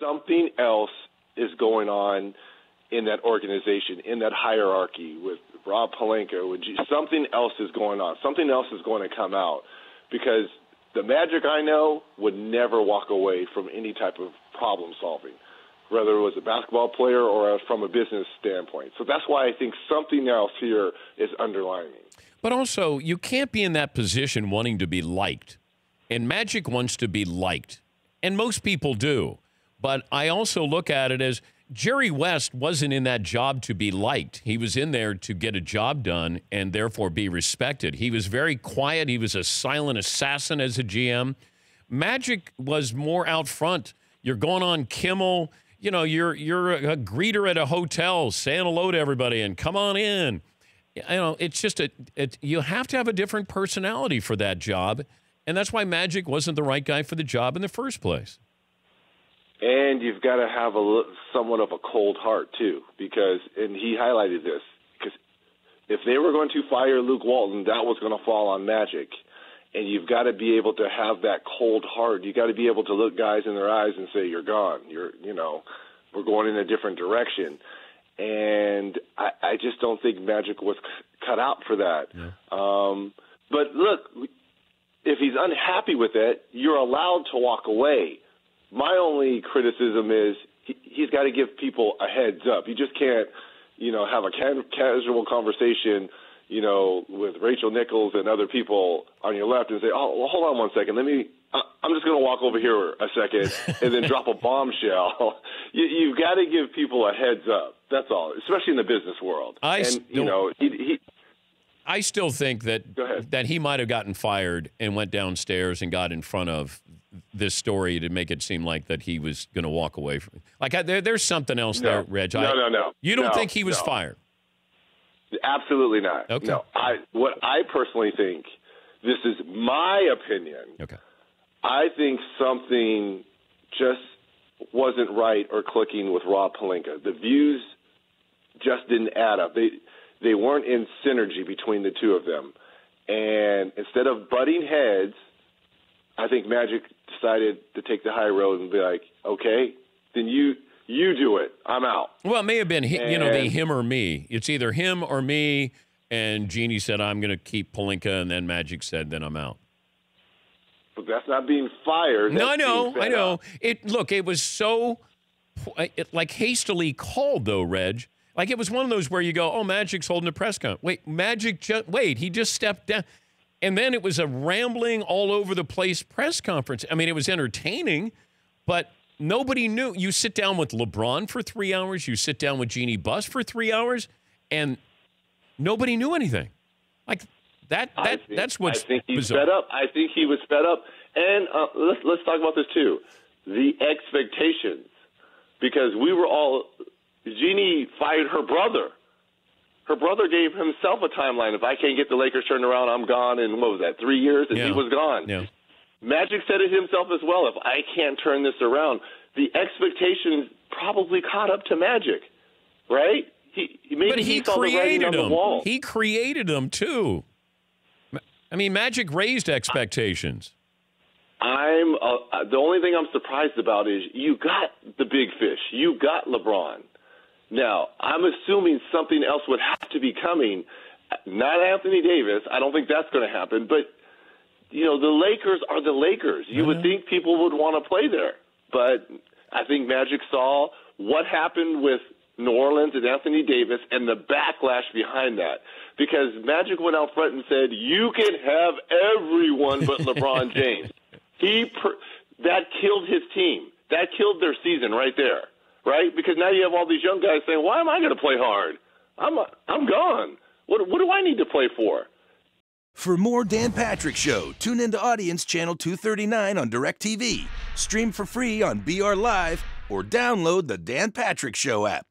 something else is going on in that organization, in that hierarchy with Rob Pelinka. Something else is going on. Something else is going to come out because the Magic I know would never walk away from any type of problem solving, whether it was a basketball player or from a business standpoint. So that's why I think something else here is underlining. But also, you can't be in that position wanting to be liked. And Magic wants to be liked. And most people do. But I also look at it as Jerry West wasn't in that job to be liked. He was in there to get a job done and therefore be respected. He was very quiet. He was a silent assassin as a GM. Magic was more out front. You're going on Kimmel. You know, you're a greeter at a hotel saying hello to everybody and come on in. You know, it's just you have to have a different personality for that job. And that's why Magic wasn't the right guy for the job in the first place. And you've got to have somewhat of a cold heart, too, because, and he highlighted this, because if they were going to fire Luke Walton, that was going to fall on Magic. And you've got to be able to have that cold heart. You've got to be able to look guys in their eyes and say, you're gone. We're going in a different direction. And I just don't think Magic was cut out for that. Yeah. But look, if he's unhappy with it, you're allowed to walk away. My only criticism is he's got to give people a heads up. You just can't, have a casual conversation, with Rachel Nichols and other people on your left and say, oh, well, hold on one second. I'm just going to walk over here a second and then drop a bombshell. You've got to give people a heads up. That's all, especially in the business world. I still think that he might have gotten fired and went downstairs and got in front of this story to make it seem like that he was going to walk away from it. Like there's something else there, Reg. No. You don't think he was fired? Absolutely not. Okay. No. What I personally think, this is my opinion. Okay. I think something just wasn't right or clicking with Rob Pelinka. The views just didn't add up. They weren't in synergy between the two of them. And instead of butting heads, I think Magic decided to take the high road and be like, okay, then you do it. I'm out. Well, it may have been, the him or me. It's either him or me, and Jeannie said, I'm going to keep Pelinka, and then Magic said, then I'm out. But that's not being fired. No, I know. It was so, hastily called, though, Reg. Like, it was one of those where you go, oh, Magic's holding a press conference. Wait, he just stepped down. And then it was a rambling, all over the place press conference. I mean, it was entertaining, but nobody knew. You sit down with LeBron for 3 hours. You sit down with Jeannie Buss for 3 hours, and nobody knew anything. Like that's what's I think he's bizarre. fed up. I think he was fed up. And let's talk about this too, the expectations, because Jeannie fired her brother. Her brother gave himself a timeline. If I can't get the Lakers turned around, I'm gone. And what was that, 3 years? And he was gone. Yeah. Magic said it himself as well. If I can't turn this around, the expectations probably caught up to Magic, right? He saw the writing on the wall. He created them, too. I mean, Magic raised expectations. The only thing I'm surprised about is you got the big fish. You got LeBron. Now, I'm assuming something else would have to be coming. Not Anthony Davis. I don't think that's going to happen. But, the Lakers are the Lakers. You would think people would want to play there. But I think Magic saw what happened with New Orleans and Anthony Davis and the backlash behind that. Because Magic went out front and said, you can have everyone but LeBron James. That killed his team. That killed their season right there. Right? Because now you have all these young guys saying, why am I going to play hard? I'm gone. What do I need to play for? For more Dan Patrick Show, tune into Audience Channel 239 on DirecTV. Stream for free on BR Live or download the Dan Patrick Show app.